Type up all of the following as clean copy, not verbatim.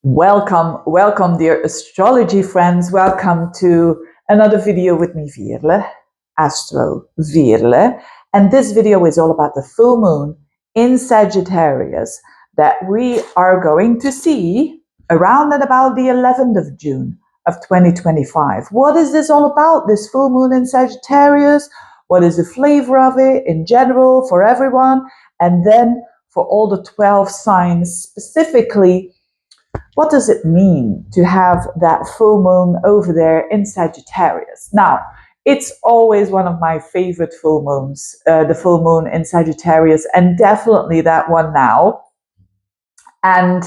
Welcome, dear astrology friends. Welcome to another video with me, Veerle, Astro Veerle. And this video is all about the full moon in Sagittarius that we are going to see around and about the 11th of June of 2025. What is this all about, this full moon in Sagittarius? What is the flavor of it in general for everyone? And then for all the 12 signs specifically, what does it mean to have that full moon over there in Sagittarius? Now, it's always one of my favorite full moons, the full moon in Sagittarius, and definitely that one now. And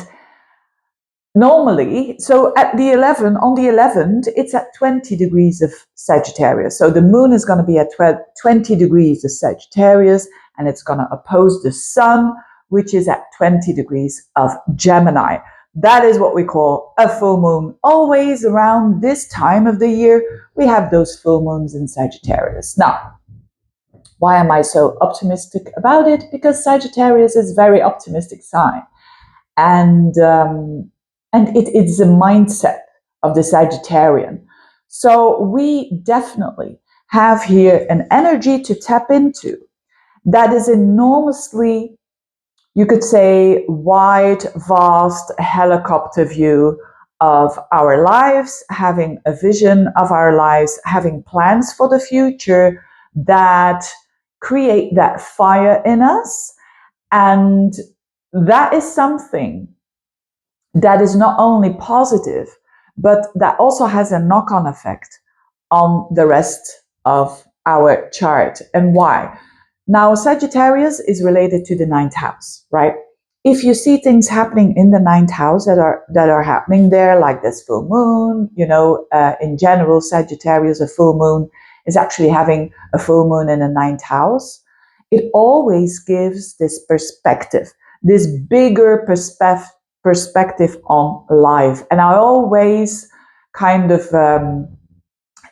normally, so at the 11th, it's at 20 degrees of Sagittarius. So the moon is going to be at 20 degrees of Sagittarius, and it's going to oppose the sun, which is at 20 degrees of Gemini. That is what we call a full moon. Always around this time of the year, we have those full moons in Sagittarius. Now, why am I so optimistic about it? Because Sagittarius is a very optimistic sign. And it's a mindset of the Sagittarian. So we definitely have here an energy to tap into that is enormously, you could say, wide, vast helicopter view of our lives, having a vision of our lives, having plans for the future that create that fire in us. And that is something that is not only positive, but that also has a knock-on effect on the rest of our chart. And why? Now, Sagittarius is related to the ninth house, right? If you see things happening in the ninth house that are happening there, like this full moon, in general, Sagittarius, a full moon is actually having a full moon in the ninth house. It always gives this perspective, this bigger perspective on life. And I always kind of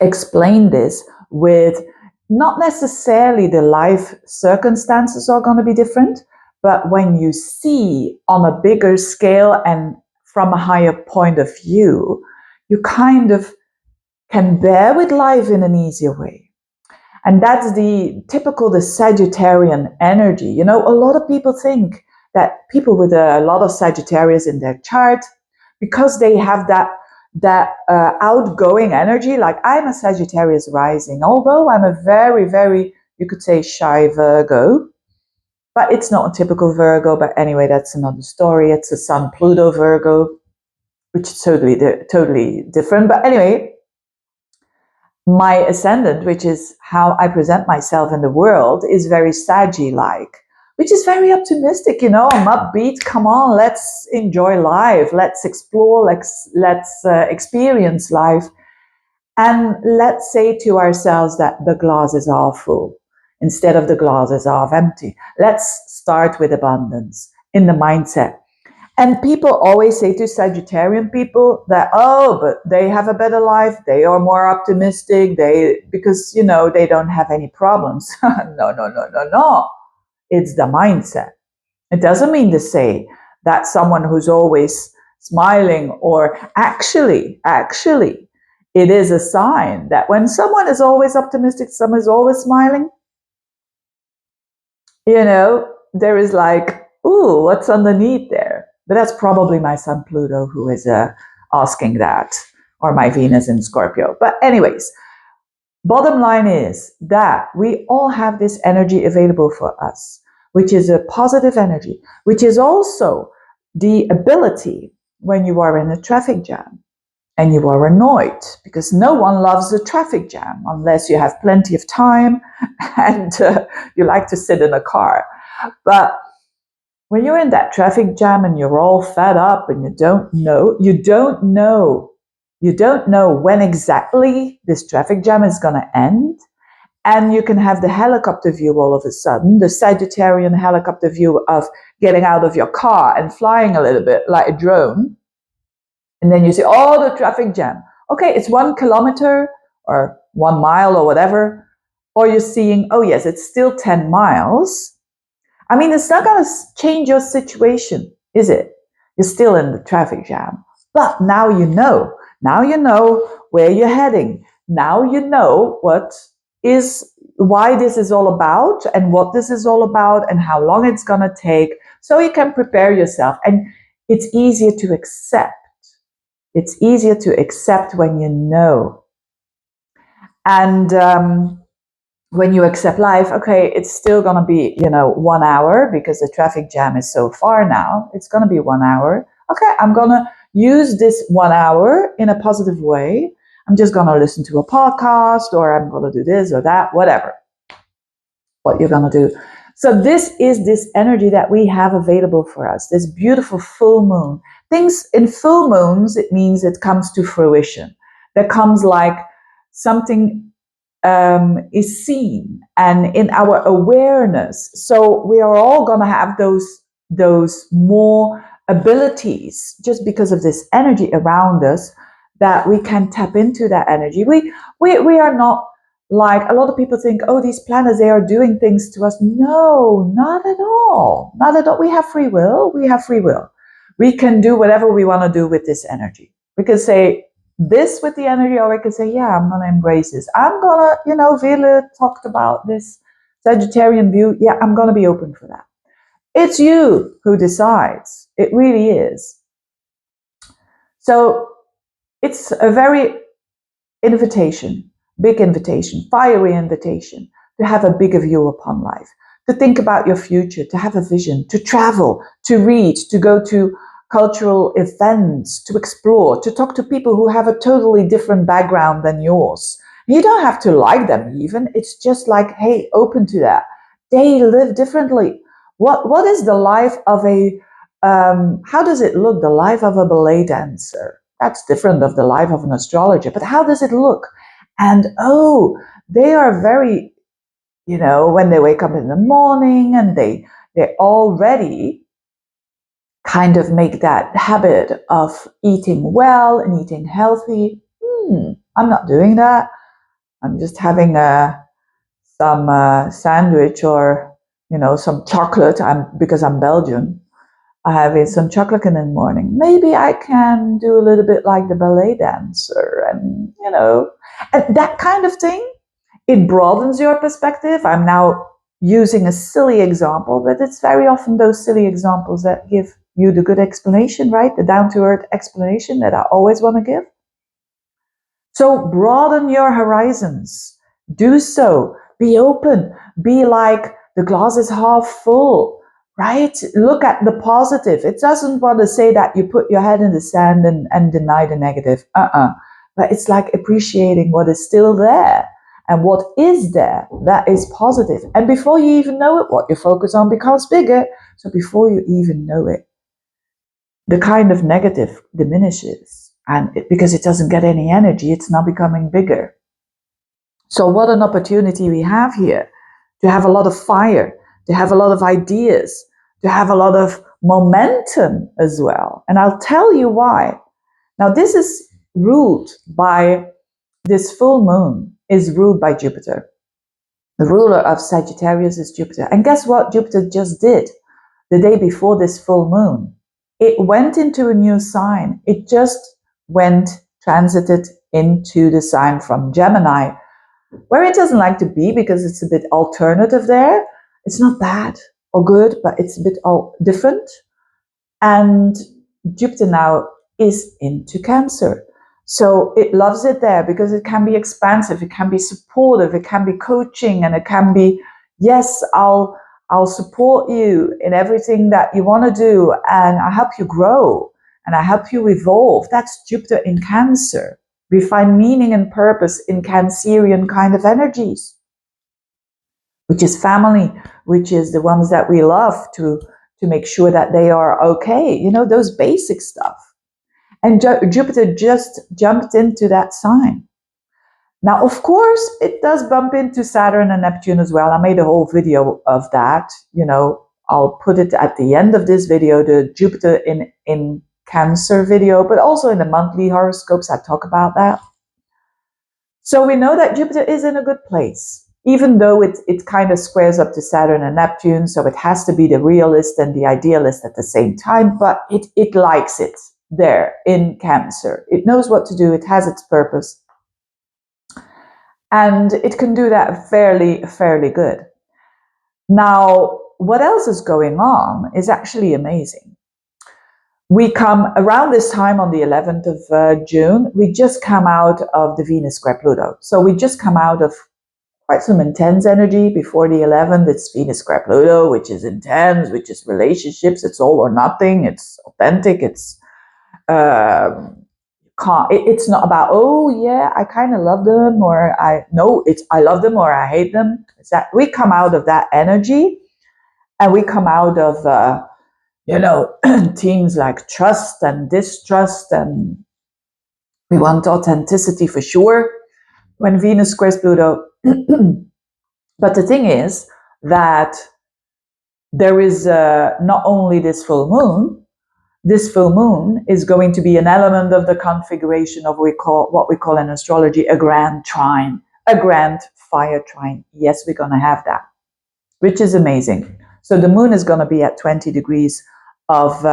explain this with not necessarily the life circumstances are going to be different, but when you see on a bigger scale and from a higher point of view, you kind of can bear with life in an easier way. And that's the Sagittarian energy. A lot of people think that people with a lot of Sagittarius in their chart, because they have that outgoing energy, like I'm a Sagittarius rising, although I'm a very, very, you could say, shy Virgo, but it's not a typical Virgo. But anyway, that's another story. It's a Sun Pluto Virgo, which is totally different. But anyway, my ascendant, which is how I present myself in the world, is very Saggy-like, which is very optimistic, I'm upbeat. Come on, let's enjoy life. Let's explore, let's experience life. And let's say to ourselves that the glass is half full instead of the glass is half empty. Let's start with abundance in the mindset. And people always say to Sagittarian people that, oh, but they have a better life. They are more optimistic. Because they don't have any problems. No. It's the mindset. It doesn't mean to say that someone who's always smiling, or actually, it is a sign that when someone is always optimistic, someone is always smiling, there is like, ooh, what's underneath there? But that's probably my Sun Pluto who is asking that, or my Venus in Scorpio. But anyways, bottom line is that we all have this energy available for us, which is a positive energy, which is also the ability when you are in a traffic jam and you are annoyed, because no one loves a traffic jam unless you have plenty of time and you like to sit in a car. But when you're in that traffic jam and you're all fed up and you don't know when exactly this traffic jam is going to end, and you can have the helicopter view all of a sudden, the Sagittarian helicopter view of getting out of your car and flying a little bit like a drone. And then you see, oh, the traffic jam. Okay, it's 1 kilometer or 1 mile or whatever. Or you're seeing, oh yes, it's still 10 miles. I mean, it's not going to change your situation, is it? You're still in the traffic jam. But now you know. Now you know where you're heading. Now you know why this is all about and what this is all about and how long it's going to take, so you can prepare yourself. And it's easier to accept. It's easier to accept when you know. And when you accept life, okay, it's still going to be, 1 hour because the traffic jam is so far now. It's going to be 1 hour. Okay, I'm going to use this 1 hour in a positive way. I'm just going to listen to a podcast, or I'm going to do this or that, whatever. What you're going to do. So this is this energy that we have available for us, this beautiful full moon. Things in full moons, it means it comes to fruition. There comes like something is seen and in our awareness. So we are all going to have those more abilities just because of this energy around us, that we can tap into that energy. We are not like a lot of people think, oh, these planets, they are doing things to us. No, not at all. Not at all. We have free will. We have free will. We can do whatever we want to do with this energy. We can say this with the energy, or we can say, yeah, I'm going to embrace this. I'm going to, Veerle talked about this Sagittarian view. Yeah, I'm going to be open for that. It's you who decides. It really is. So it's a very big invitation, fiery invitation to have a bigger view upon life, to think about your future, to have a vision, to travel, to read, to go to cultural events, to explore, to talk to people who have a totally different background than yours. You don't have to like them even. It's just like, hey, open to that. They live differently. What is the life of how does it look, the life of a ballet dancer? That's different of the life of an astrologer, but how does it look? And they are very, when they wake up in the morning and they already kind of make that habit of eating well and eating healthy. I'm not doing that. I'm just having some sandwich or, some chocolate. Because I'm Belgian. I have some chocolate in the morning. Maybe I can do a little bit like the ballet dancer and, and that kind of thing. It broadens your perspective. I'm now using a silly example, but it's very often those silly examples that give you the good explanation, right? The down-to-earth explanation that I always want to give. So broaden your horizons. Do so. Be open. Be like the glass is half full. Right? Look at the positive. It doesn't want to say that you put your head in the sand and deny the negative. But it's like appreciating what is still there and what is there that is positive. And before you even know it, what you focus on becomes bigger. So before you even know it, the kind of negative diminishes. And because it doesn't get any energy, it's now becoming bigger. So what an opportunity we have here to have a lot of fire, to have a lot of ideas, to have a lot of momentum as well. And I'll tell you why. Now, this full moon is ruled by Jupiter. The ruler of Sagittarius is Jupiter. And guess what Jupiter just did the day before this full moon? It went into a new sign. It just transited into the sign from Gemini, where it doesn't like to be because it's a bit alternative there. It's not bad or good, but it's a bit different. And Jupiter now is into Cancer. So it loves it there because it can be expansive, it can be supportive, it can be coaching, and it can be, yes, I'll support you in everything that you want to do, and I help you grow, and I help you evolve. That's Jupiter in Cancer. We find meaning and purpose in Cancerian kind of energies, which is family, which is the ones that we love to make sure that they are okay, those basic stuff. And Jupiter just jumped into that sign. Now, of course, it does bump into Saturn and Neptune as well. I made a whole video of that. I'll put it at the end of this video, the Jupiter in Cancer video, but also in the monthly horoscopes, I talk about that. So we know that Jupiter is in a good place, even though it kind of squares up to Saturn and Neptune. So it has to be the realist and the idealist at the same time, but it likes it. there in Cancer. It knows what to do. It has its purpose. And it can do that fairly good. Now, what else is going on is actually amazing. We come around this time on the 11th of June, we just come out of the Venus square Pluto. So we just come out of quite some intense energy before the 11th. It's Venus square Pluto, which is intense, which is relationships. It's all or nothing. It's authentic. It's it's not about, oh yeah, I kind of love them, or I love them or I hate them. It's that we come out of that energy, and we come out of themes like trust and distrust, and we want authenticity for sure when Venus squares Pluto. But the thing is that there is not only this full moon is going to be an element of the configuration of what we call in astrology a grand trine, a grand fire trine. Yes, we're going to have that, which is amazing. So the moon is going to be at 20 degrees of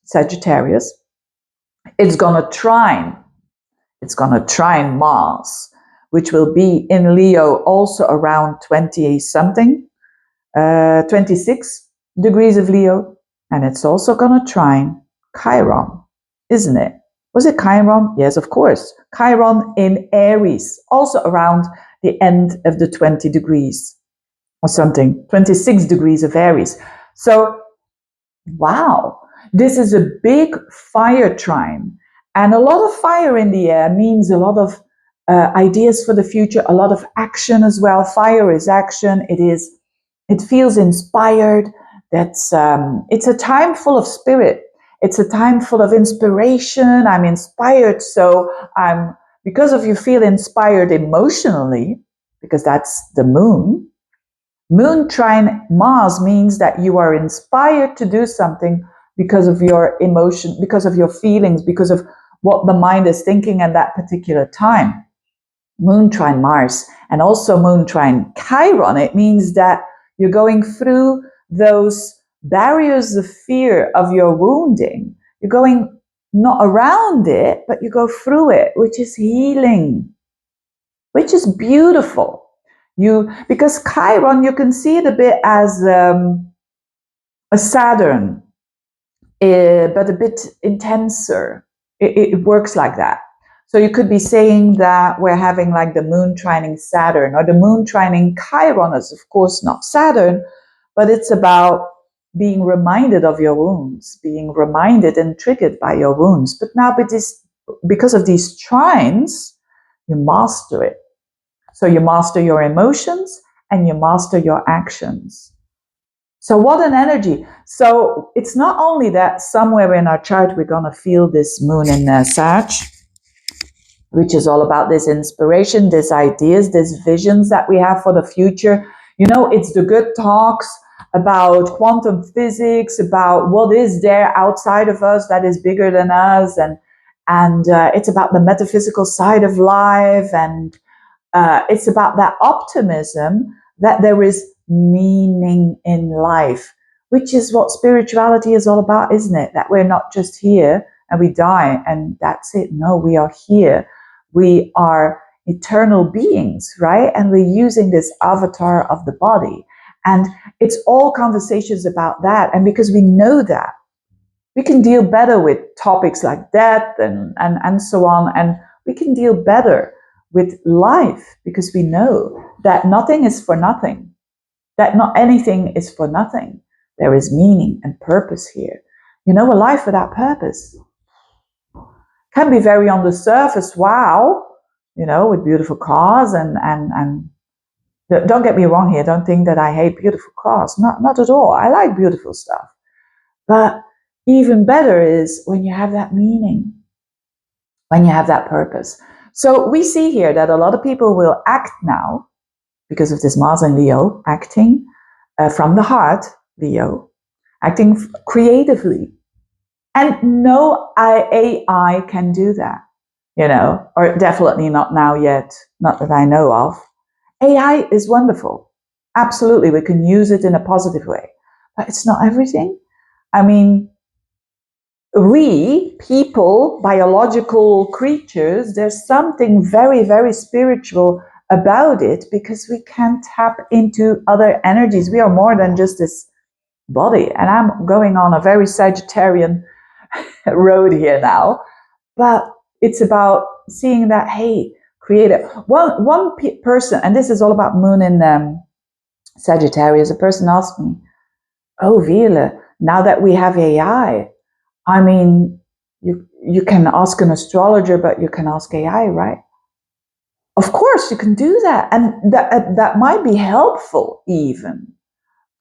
Sagittarius. It's going to trine Mars, which will be in Leo also around 20 something, 26 degrees of Leo. And it's also going to trine Chiron, isn't it? Was it Chiron? Yes, of course. Chiron in Aries, also around the end of the 20 degrees or something, 26 degrees of Aries. So, wow, this is a big fire trine. And a lot of fire in the air means a lot of ideas for the future, a lot of action as well. Fire is action. It feels inspired. It's a time full of spirit. It's a time full of inspiration. I'm inspired. So because of you feel inspired emotionally, because that's the moon. Moon trine Mars means that you are inspired to do something because of your emotion, because of your feelings, because of what the mind is thinking at that particular time. Moon trine Mars and also moon trine Chiron, it means that you're going through those barriers of fear of your wounding. You're going not around it, but you go through it, which is healing, which is beautiful. Because Chiron, you can see it a bit as a Saturn, but a bit intenser. It works like that. So you could be saying that we're having like the moon trining Saturn, or the moon trining Chiron is of course not Saturn, but it's about being reminded of your wounds, being reminded and triggered by your wounds. But now because of these trines, you master it. So you master your emotions and you master your actions. So what an energy. So it's not only that somewhere in our chart we're going to feel this moon in Sag, which is all about this inspiration, these ideas, these visions that we have for the future. It's the good talks about quantum physics, about what is there outside of us that is bigger than us, and it's about the metaphysical side of life, and it's about that optimism that there is meaning in life, which is what spirituality is all about, isn't it? That we're not just here and we die and that's it. No, we are here. We are eternal beings, right? And we're using this avatar of the body. And it's all conversations about that. And because we know that, we can deal better with topics like death and so on. And we can deal better with life because we know that nothing is for nothing, that not anything is for nothing. There is meaning and purpose here. A life without purpose can be very on the surface, wow, with beautiful cars and don't get me wrong here, don't think that I hate beautiful cars, not at all. I like beautiful stuff. But even better is when you have that meaning, when you have that purpose. So we see here that a lot of people will act now because of this Mars and Leo, acting from the heart, Leo, acting creatively. And no AI can do that, or definitely not now yet, not that I know of. AI is wonderful. Absolutely, we can use it in a positive way, but it's not everything. I mean, we, people, biological creatures, there's something very, very spiritual about it because we can tap into other energies. We are more than just this body. And I'm going on a very Sagittarian road here now, but it's about seeing that, hey, creative. One person, and this is all about moon in Sagittarius, a person asked me, oh, Veerle, now that we have AI, I mean, you can ask an astrologer, but you can ask AI, right? Of course, you can do that, and that might be helpful even.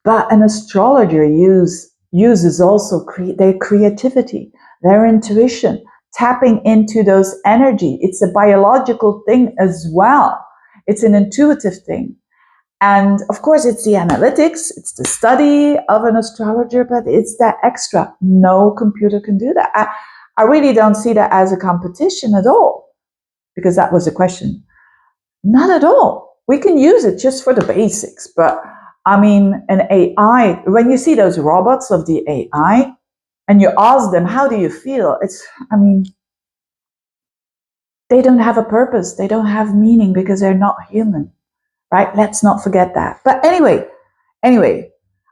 But an astrologer uses also their creativity, their intuition, tapping into those energy. It's a biological thing as well. It's an intuitive thing. And of course, it's the analytics, it's the study of an astrologer, but it's that extra. No computer can do that. I really don't see that as a competition at all, because that was the question. Not at all. We can use it just for the basics, but I mean, an AI, when you see those robots of the AI and you ask them, how do you feel? I mean, they don't have a purpose. They don't have meaning because they're not human, right? Let's not forget that. But anyway,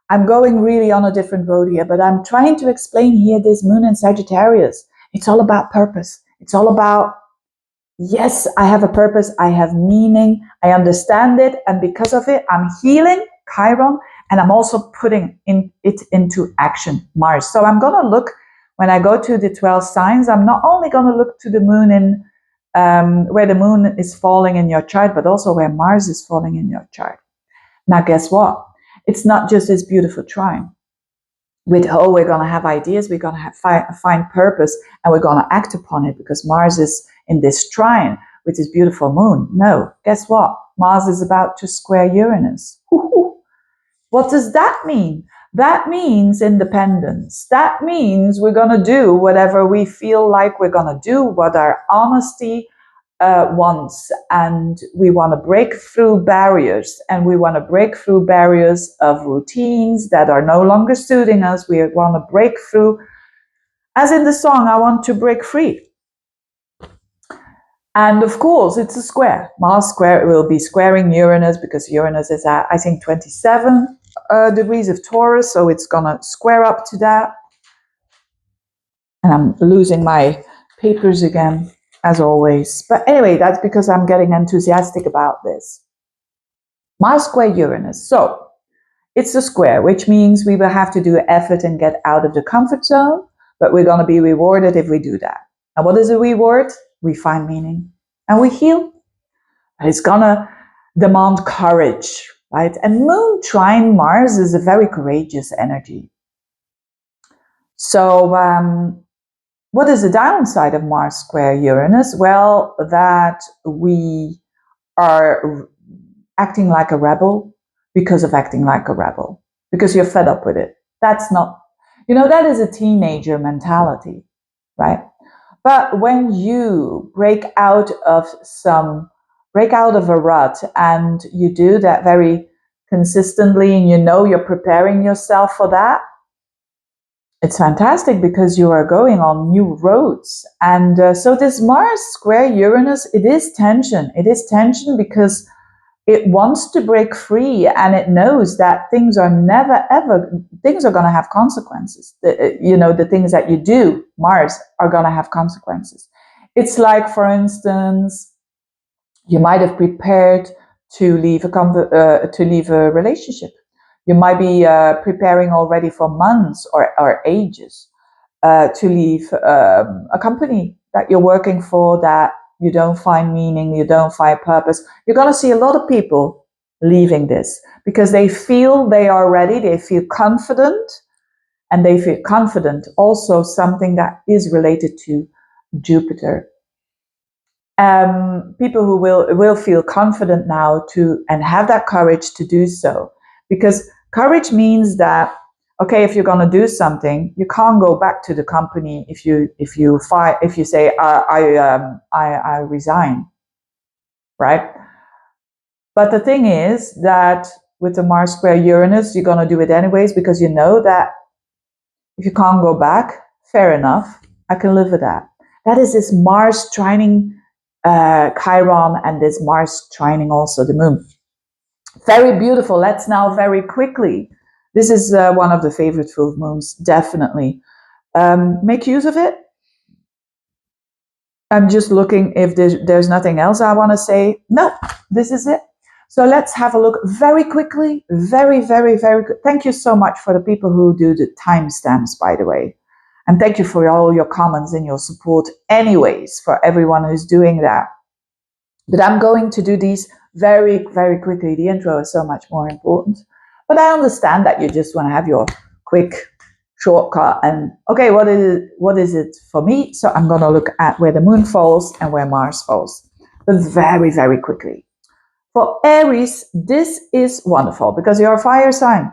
I'm going really on a different road here, but I'm trying to explain here this moon in Sagittarius. It's all about purpose. It's all about, yes, I have a purpose. I have meaning. I understand it. And because of it, I'm healing Chiron, and I'm also putting it into action, Mars. So I'm going to look, when I go to the 12 signs, I'm not only going to look to the moon in where the moon is falling in your chart, but also where Mars is falling in your chart. Now, guess what? It's not just this beautiful trine with, oh, we're going to have ideas, we're going to find purpose, and we're going to act upon it because Mars is in this trine with this beautiful moon. No, guess what? Mars is about to square Uranus. What does that mean? That means independence. That means we're going to do whatever we feel like we're going to do, what our honesty wants. And we want to break through barriers. And we want to break through barriers of routines that are no longer suiting us. We want to break through, as in the song, I want to break free. And of course, it's a square. Mars square will be squaring Uranus because Uranus is at, I think, 27 degrees of Taurus, so it's gonna square up to that. And I'm losing my papers again, as always. But anyway, that's because I'm getting enthusiastic about this. Mars square Uranus. So it's a square, which means we will have to do effort and get out of the comfort zone, but we're gonna be rewarded if we do that. And what is a reward? We find meaning and we heal. It's gonna demand courage, right? And moon trine Mars is a very courageous energy. So what is the downside of Mars square Uranus? Well, that we are acting like a rebel because of acting like a rebel, because you're fed up with it. That's not, that is a teenager mentality, right? But when you break out of a rut and you do that very consistently and you're preparing yourself for that, it's fantastic because you are going on new roads. And so this Mars square Uranus, it is tension. It is tension because it wants to break free and it knows that things are going to have consequences. The things that you do, Mars, are going to have consequences. It's like, for instance, you might have prepared to leave a relationship. You might be preparing already for months or ages to leave a company that you're working for that you don't find meaning, you don't find purpose. You're going to see a lot of people leaving this because they feel they are ready, they feel confident, and they feel confident also something that is related to Jupiter. People who will feel confident now and have that courage to do so, because courage means that, okay, if you're going to do something, you can't go back to the company if you say I resign, right? But the thing is that with the Mars square Uranus, you're going to do it anyways because you know that if you can't go back, fair enough. I can live with that. That is this Mars trining Chiron, and this Mars trining also the moon. Very beautiful. Let's now very quickly. This is one of the favorite full moons, definitely. Make use of it. I'm just looking if there's nothing else I want to say. No, this is it. So let's have a look very quickly. Very, very, very good. Thank you so much for the people who do the timestamps, by the way. And thank you for all your comments and your support anyways, for everyone who's doing that. But I'm going to do these very, very quickly. The intro is so much more important. But I understand that you just want to have your quick shortcut and, okay, what is it for me? So I'm going to look at where the moon falls and where Mars falls. But very, very quickly. For Aries, this is wonderful because you're a fire sign.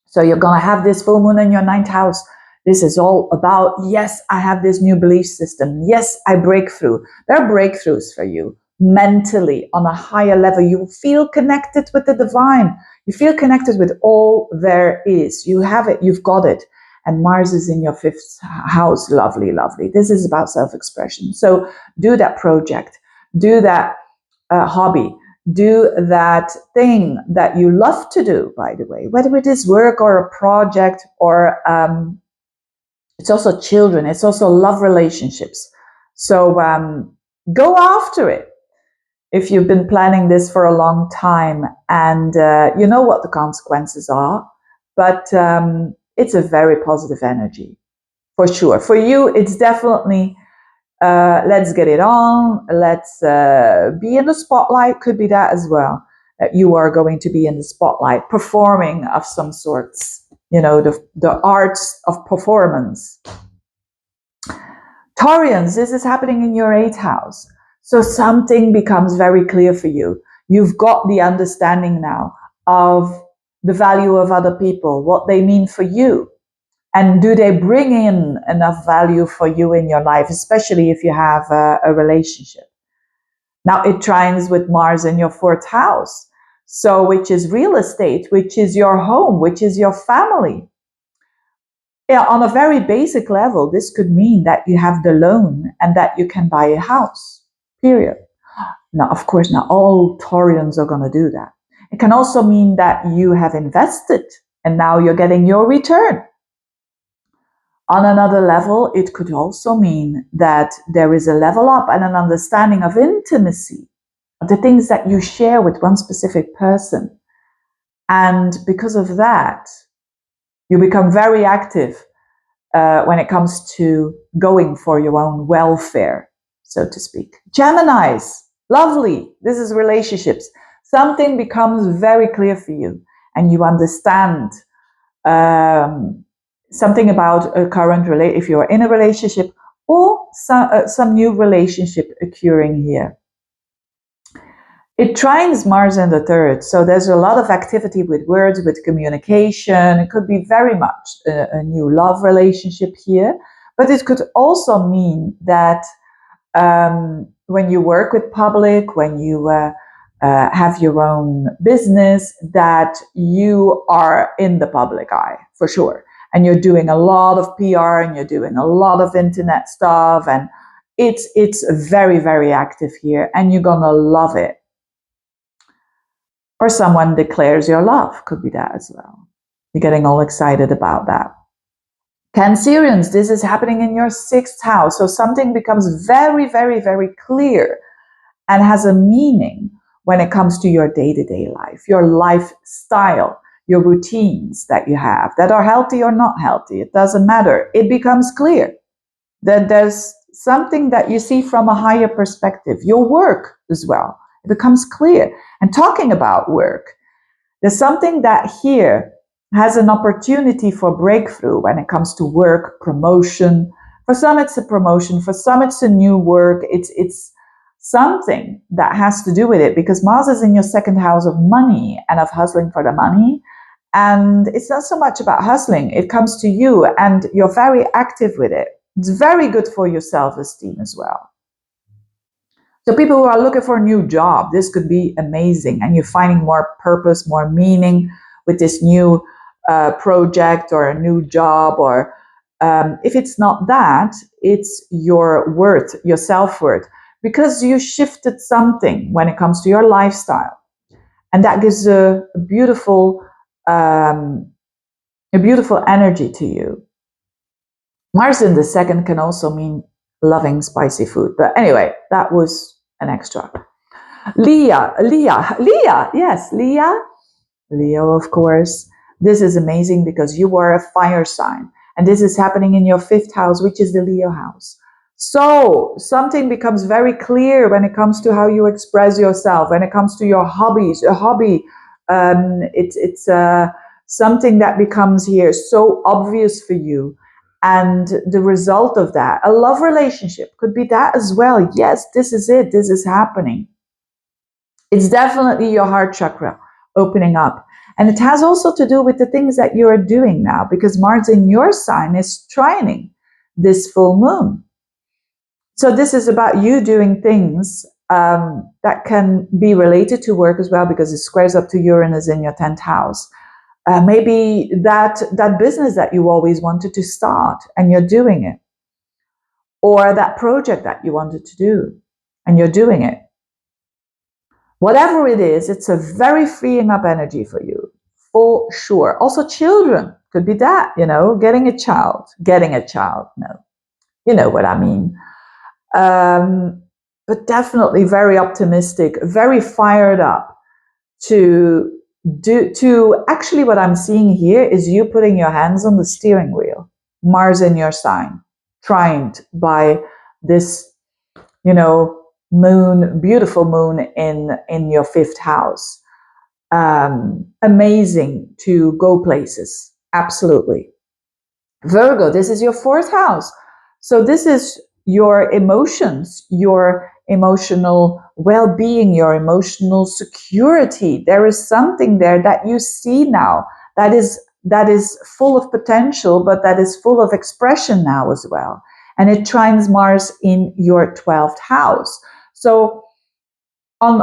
So you're going to have this full moon in your 9th house. This is all about, yes, I have this new belief system. Yes, I break through. There are breakthroughs for you mentally on a higher level. You feel connected with the divine. You feel connected with all there is. You have it. You've got it. And Mars is in your 5th house. Lovely, lovely. This is about self-expression. So do that project. Do that hobby. Do that thing that you love to do, by the way, whether it is work or a project or it's also children. It's also love relationships. So go after it. If you've been planning this for a long time and you know what the consequences are, but it's a very positive energy, for sure. For you, it's definitely, let's get it on, let's be in the spotlight, could be that as well. That you are going to be in the spotlight, performing of some sorts, you know, the arts of performance. Taurians, this is happening in your 8th house. So something becomes very clear for you. You've got the understanding now of the value of other people, what they mean for you. And do they bring in enough value for you in your life, especially if you have a relationship? Now it trines with Mars in your 4th house. So which is real estate, which is your home, which is your family. Yeah, on a very basic level, this could mean that you have the loan and that you can buy a house. Period. Now, of course, not all Taurians are going to do that. It can also mean that you have invested and now you're getting your return. On another level, it could also mean that there is a level up and an understanding of intimacy, of the things that you share with one specific person. And because of that, you become very active when it comes to going for your own welfare, so to speak. Geminis, lovely. This is relationships. Something becomes very clear for you and you understand something about a current relationship, if you're in a relationship, or some new relationship occurring here. It trines Mars in the 3rd, so there's a lot of activity with words, with communication. It could be very much a new love relationship here, but it could also mean that when you work with public, when you have your own business, that you are in the public eye, for sure. And you're doing a lot of PR and you're doing a lot of internet stuff, and it's very, very active here, and you're gonna love it. Or someone declares your love, could be that as well. You're getting all excited about that. Cancerians, this is happening in your 6th house. So something becomes very, very, very clear and has a meaning when it comes to your day-to-day life, your lifestyle, your routines that you have that are healthy or not healthy. It doesn't matter. It becomes clear that there's something that you see from a higher perspective. Your work as well. It becomes clear. And talking about work, there's something that here has an opportunity for breakthrough when it comes to work, promotion. For some, it's a promotion. For some, it's a new work. It's something that has to do with it because Mars is in your 2nd house of money and of hustling for the money. And it's not so much about hustling. It comes to you and you're very active with it. It's very good for your self-esteem as well. So people who are looking for a new job, this could be amazing. And you're finding more purpose, more meaning with this new project or a new job, or If it's not that, it's your worth, your self-worth, because you shifted something when it comes to your lifestyle. And that gives um, a beautiful energy to you. Mars in the second can also mean loving spicy food. But anyway, that was an extra. Leah, yes, Leah. Leo, of course. This is amazing because you are a fire sign. And this is happening in your fifth house, which is the Leo house. So something becomes very clear when it comes to how you express yourself, when it comes to your hobbies. A hobby, it's something that becomes here so obvious for you. And the result of that, a love relationship could be that as well. Yes, this is it. This is happening. It's definitely your heart chakra opening up. And it has also to do with the things that you are doing now, because Mars in your sign is trining this full moon. So this is about you doing things that can be related to work as well, because it squares up to Uranus in your 10th house. Maybe that business that you always wanted to start and you're doing it, or that project that you wanted to do and you're doing it. Whatever it is, it's a very freeing up energy for you, for sure. Also, children could be that, getting a child, no, you know what I mean. But definitely very optimistic, very fired up to actually what I'm seeing here is you putting your hands on the steering wheel, Mars in your sign, trined by this, moon, beautiful moon in your fifth house. Amazing to go places. Absolutely. Virgo, this is your fourth house. So this is your emotions, your emotional well-being, your emotional security. There is something there that you see now that is full of potential, but that is full of expression now as well. And it trines Mars in your 12th house. So on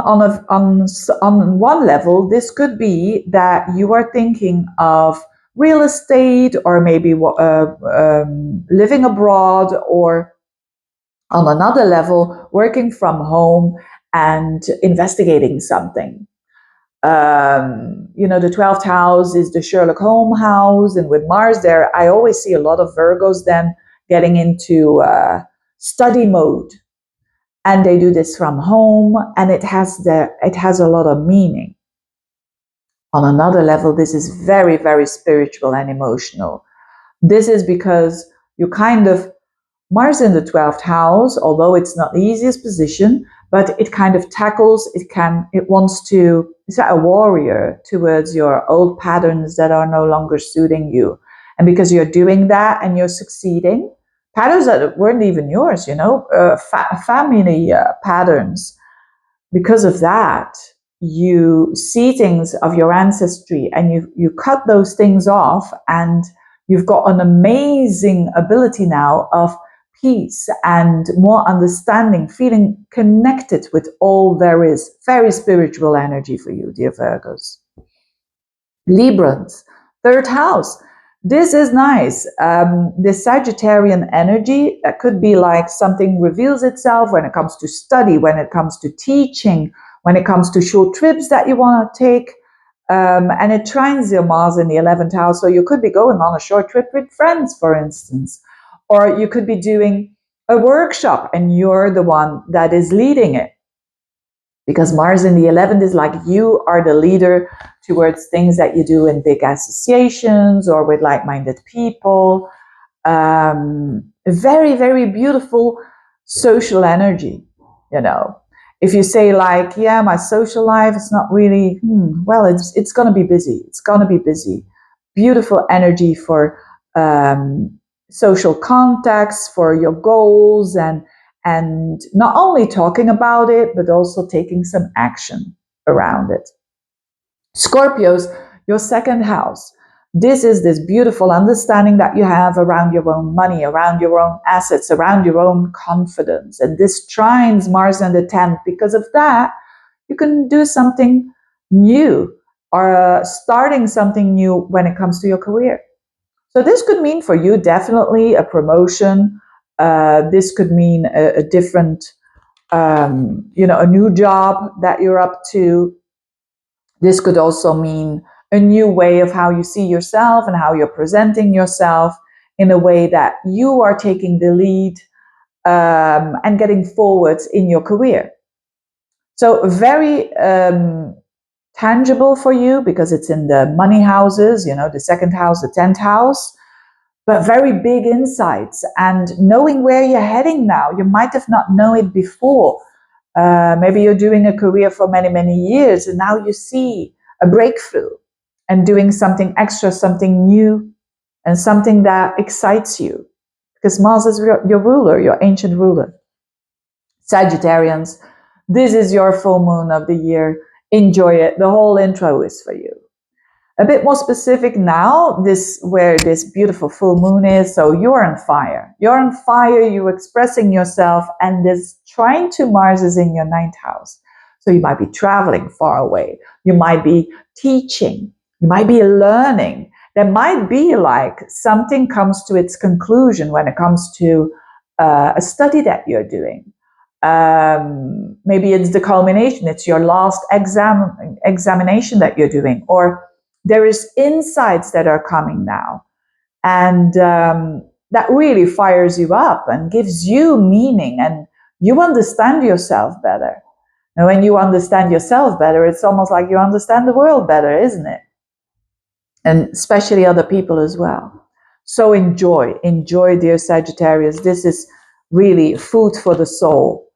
one level, this could be that you are thinking of real estate, or maybe living abroad, or on another level, working from home and investigating something. The 12th house is the Sherlock Holmes house, and with Mars there, I always see a lot of Virgos then getting into study mode. And they do this from home, and it has a lot of meaning. On another level, this is very, very spiritual and emotional. This is because you Mars in the 12th house, although it's not the easiest position, but it kind of tackles, it's like a warrior towards your old patterns that are no longer suiting you. And because you're doing that and you're succeeding, patterns that weren't even yours, family patterns. Because of that, you see things of your ancestry and you cut those things off, and you've got an amazing ability now of peace and more understanding, feeling connected with all there is. Very spiritual energy for you, dear Virgos. Librans, third house. This is nice. The Sagittarian energy, that could be like something reveals itself when it comes to study, when it comes to teaching, when it comes to short trips that you want to take. And it trines your Mars in the 11th house. So you could be going on a short trip with friends, for instance. Or you could be doing a workshop and you're the one that is leading it. Because Mars in the 11th is like you are the leader towards things that you do in big associations or with like-minded people. Very, very beautiful social energy, If you say like, yeah, my social life is not really, well, it's going to be busy. It's going to be busy. Beautiful energy for social contacts, for your goals, and not only talking about it, but also taking some action around it. Scorpios, your second house. This is this beautiful understanding that you have around your own money, around your own assets, around your own confidence. And this trines Mars in the 10th. Because of that, you can do something new or starting something new when it comes to your career. So this could mean for you definitely a promotion. This could mean a different, a new job that you're up to. This could also mean a new way of how you see yourself and how you're presenting yourself in a way that you are taking the lead and getting forwards in your career. So very tangible for you because it's in the money houses, the second house, the 10th house, but very big insights and knowing where you're heading now. You might have not known it before. Maybe you're doing a career for many, many years and now you see a breakthrough and doing something extra, something new, and something that excites you. Because Mars is your ruler, your ancient ruler. Sagittarians, this is your full moon of the year. Enjoy it. The whole intro is for you. A bit more specific now, where this beautiful full moon is. So you're on fire. You're on fire, you're expressing yourself, and this trine to Mars is in your 9th house. So you might be traveling far away. You might be teaching. You might be learning. There might be like something comes to its conclusion when it comes to a study that you're doing. Maybe it's the culmination. It's your last examination that you're doing, or there is insights that are coming now, and that really fires you up and gives you meaning, and you understand yourself better. And when you understand yourself better, it's almost like you understand the world better, isn't it? And especially other people as well. So enjoy, dear Sagittarius. This is really food for the soul,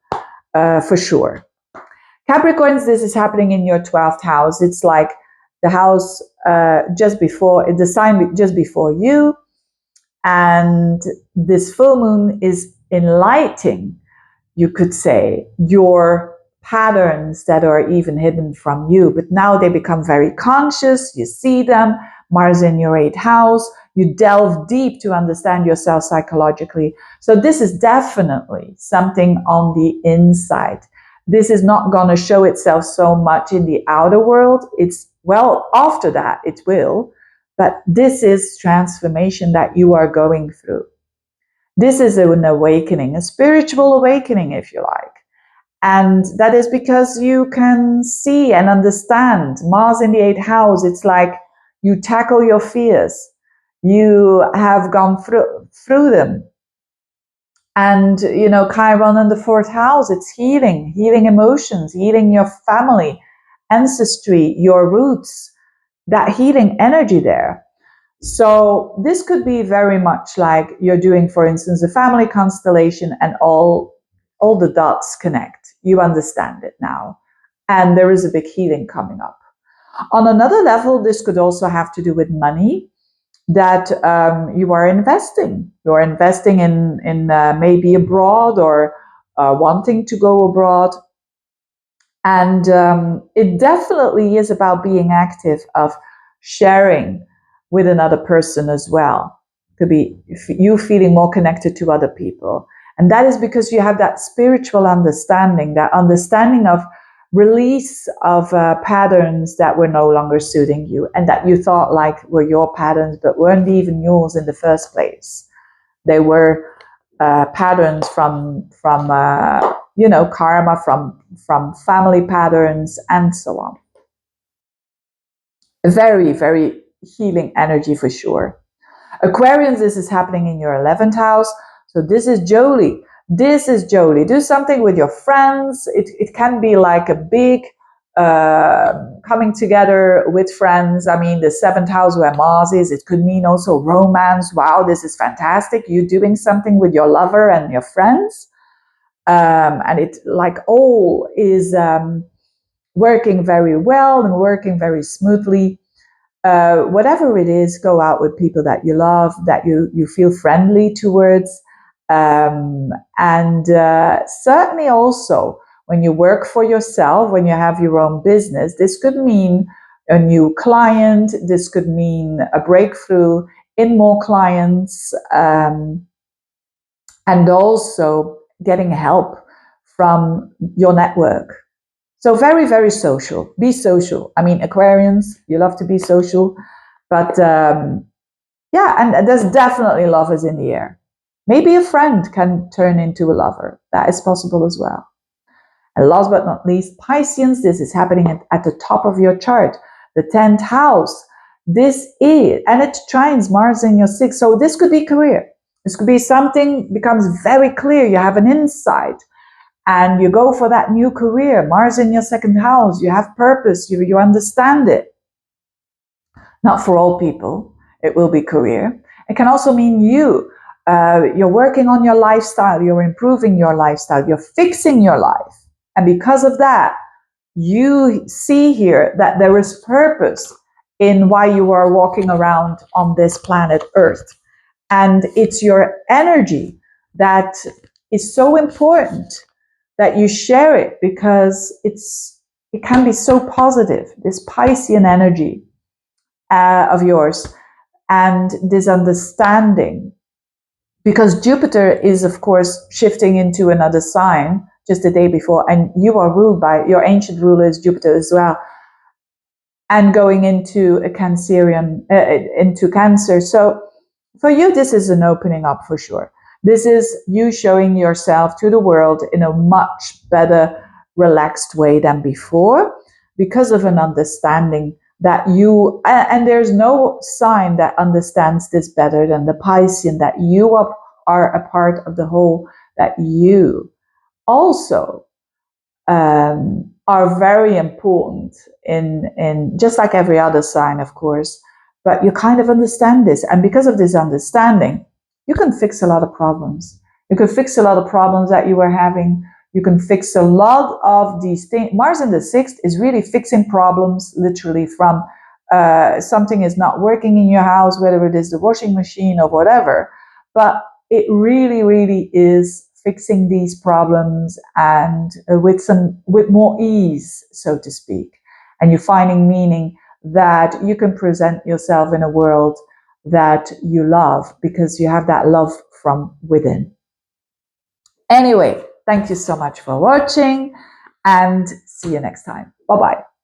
for sure. Capricorns, this is happening in your 12th house. It's like the house just before, the sign just before you. And this full moon is enlightening, you could say, your patterns that are even hidden from you. But now they become very conscious. You see them. Mars in your 8th house. You delve deep to understand yourself psychologically. So this is definitely something on the inside. This is not going to show itself so much in the outer world. After that, it will. But this is transformation that you are going through. This is an awakening, a spiritual awakening, if you like. And that is because you can see and understand Mars in the 8th house. It's like you tackle your fears. You have gone through them. And, Chiron in the 4th house, it's healing emotions, healing your family, ancestry, your roots, that healing energy there. So this could be very much like you're doing, for instance, a family constellation and all the dots connect. You understand it now. And there is a big healing coming up. On another level, this could also have to do with money that you are investing. You're investing in maybe abroad or wanting to go abroad. And it definitely is about being active, of sharing with another person as well. Could be you feeling more connected to other people. And that is because you have that spiritual understanding, that understanding of release of patterns that were no longer suiting you and that you thought like were your patterns but weren't even yours in the first place. They were patterns from karma, from family patterns and so on. Very, very healing energy for sure. Aquarians, this is happening in your 11th house. So this is Jolie. Do something with your friends. It can be like a big coming together with friends. I mean, the 7th house where Mars is, it could mean also romance. Wow, this is fantastic. You're doing something with your lover and your friends. And it like all is working very well and working very smoothly. Whatever it is, go out with people that you love, that you feel friendly towards. And certainly also when you work for yourself, when you have your own business, this could mean a new client. This could mean a breakthrough in more clients, and also getting help from your network. So very, very social. Be social. I mean, Aquarians, you love to be social, but Yeah, and there's definitely lovers in the air. Maybe a friend can turn into a lover. That is possible as well. And last but not least, Pisceans, this is happening at the top of your chart, the 10th house. This is, and it trines Mars in your 6th. So this could be career. This could be something becomes very clear. You have an insight and you go for that new career. Mars in your 2nd house. You have purpose. You understand it. Not for all people. It will be career. It can also mean you're working on your lifestyle. You're improving your lifestyle. You're fixing your life. And because of that, you see here that there is purpose in why you are walking around on this planet Earth. And it's your energy that is so important that you share it, because it can be so positive, this Piscean energy of yours, and this understanding. Because Jupiter is, of course, shifting into another sign just the day before, and you are ruled by, your ancient ruler is Jupiter as well, and going into a Cancerian, into Cancer. So for you, this is an opening up for sure. This is you showing yourself to the world in a much better, relaxed way than before, because of an understanding that you, and there's no sign that understands this better than the Piscean, that you are a part of the whole, that you also are very important in just like every other sign, of course, but you kind of understand this. And because of this understanding, you can fix a lot of problems. You can fix a lot of problems that you were having. You can fix a lot of these things. Mars in the 6th is really fixing problems, literally, from something is not working in your house, whether it is the washing machine or whatever. But it really, really is fixing these problems, and with more ease, so to speak. And you're finding meaning that you can present yourself in a world that you love, because you have that love from within. Anyway, thank you so much for watching, and see you next time. Bye bye.